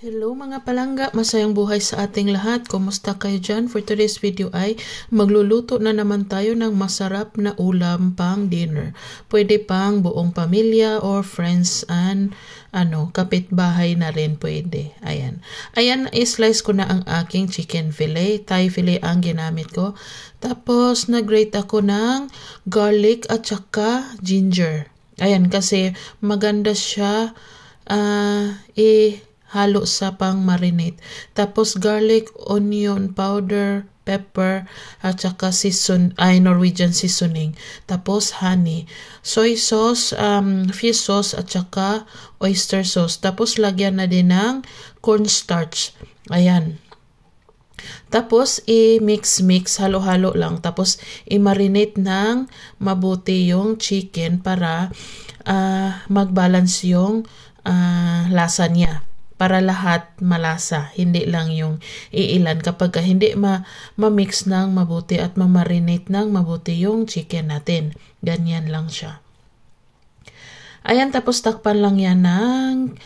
Hello mga palangga, masayang buhay sa ating lahat. Kumusta kayo dyan? For today's video ay magluluto na naman tayo ng masarap na ulam pang dinner. Pwede pang buong pamilya or friends and kapitbahay na rin pwede. Ayan, i-slice ko na ang aking chicken fillet. Thai fillet ang ginamit ko. Tapos nag-grate ako ng garlic at saka ginger. Ayan, kasi maganda siya halo sa pang marinate. Tapos garlic, onion powder, pepper, at saka Norwegian seasoning. Tapos honey, soy sauce, fish sauce, at saka oyster sauce. Tapos lagyan na din ng cornstarch. Ayan. Tapos i-mix, halo-halo lang. Tapos i-marinate ng mabuti yung chicken para mag-balance yung lasa niya. Para lahat malasa, hindi lang yung iilan. Kapag hindi ma-mix ng mabuti at ma-marinate ng mabuti yung chicken natin. Ganyan lang siya. Ayan, tapos takpan lang yan ng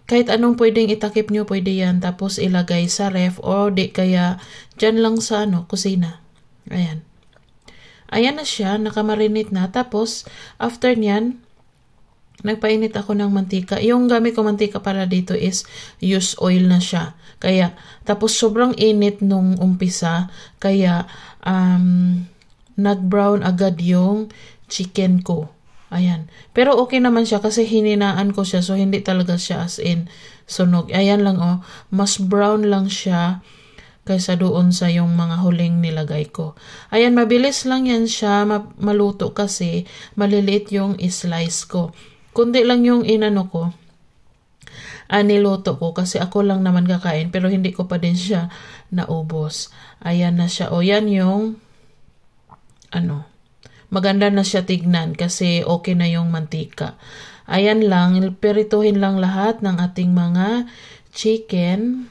kahit anong pwedeng itakip nyo, pwede yan. Tapos ilagay sa ref o di kaya dyan lang sa kusina. Ayan. Ayan na siya, nakamarinate na. Tapos after nyan, nagpainit ako ng mantika. Yung gamit ko mantika para dito is used oil na siya. Kaya, tapos sobrang init nung umpisa. Kaya, nag-brown agad yung chicken ko. Ayan. Pero okay naman siya kasi hininaan ko siya. So, hindi talaga siya as in sunog. Ayan lang mas brown lang siya kaysa doon sa yung mga huling nilagay ko. Ayan, mabilis lang yan siya maluto kasi maliliit yung slice ko. Kundi lang yung niluto ko kasi ako lang naman kakain pero hindi ko pa din siya naubos. Ayan na siya. O yan yung maganda na siya tignan kasi okay na yung mantika. Ayan lang, pirituhin lang lahat ng ating mga chicken.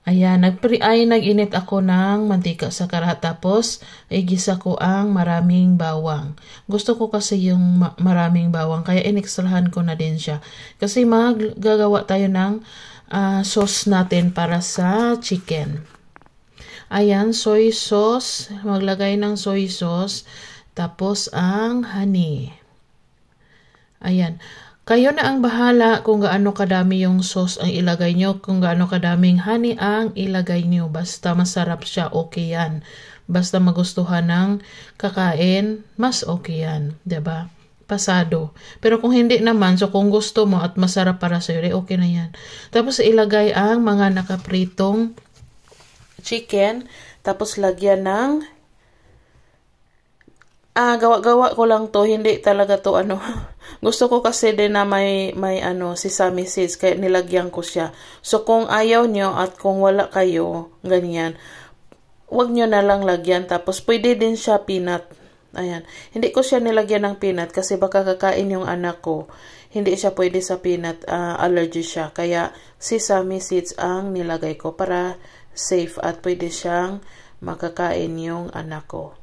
Ayan, nag-init ako ng mantika sa karahat. Tapos, igisa ko ang maraming bawang. Gusto ko kasi yung maraming bawang. Kaya inextrahan ko na din siya. Kasi magagawa tayo ng sauce natin para sa chicken. Ayan, soy sauce. Maglagay ng soy sauce. Tapos, ang honey. Ayan. Kayo na ang bahala kung gaano kadami yung sauce ang ilagay nyo, kung gaano kadaming honey ang ilagay nyo. Basta masarap siya, okay yan. Basta magustuhan ng kakain, mas okay yan. Diba? Pasado. Pero kung hindi naman, so kung gusto mo at masarap para sa'yo, okay na yan. Tapos ilagay ang mga nakapritong chicken. Tapos lagyan ng gawa ko lang to, hindi talaga to Gusto ko kasi din na may sesame seeds, kaya nilagyan ko siya. So kung ayaw nyo at kung wala kayo, ganyan, wag nyo na lang lagyan. Tapos pwede din siya peanut. Ayan. Hindi ko siya nilagyan ng peanut kasi baka kakain yung anak ko. Hindi siya pwede sa peanut, allergy siya. Kaya sesame seeds ang nilagay ko para safe at pwede siyang makakain yung anak ko.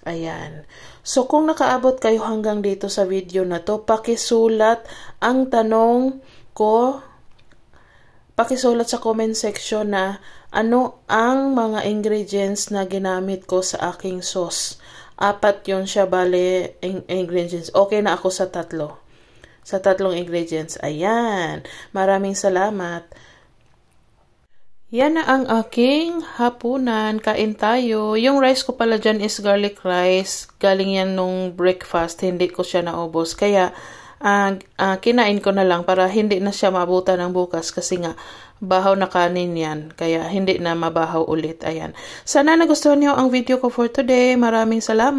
Ayan. So, kung nakaabot kayo hanggang dito sa video na to, pakisulat ang tanong ko. Pakisulat sa comment section na ano ang mga ingredients na ginamit ko sa aking sauce. 4 yun siya, bale, ingredients. Okay na ako sa 3. Sa 3 ingredients. Ayan. Maraming salamat. Yan na ang aking hapunan. Kain tayo. Yung rice ko pala dyan is garlic rice. Galing yan nung breakfast. Hindi ko siya naubos. Kaya, kinain ko na lang para hindi na siya mabutan ng bukas. Kasi nga, bahaw na kanin yan. Kaya, hindi na mabahaw ulit. Ayan. Sana nagustuhan niyo ang video ko for today. Maraming salamat.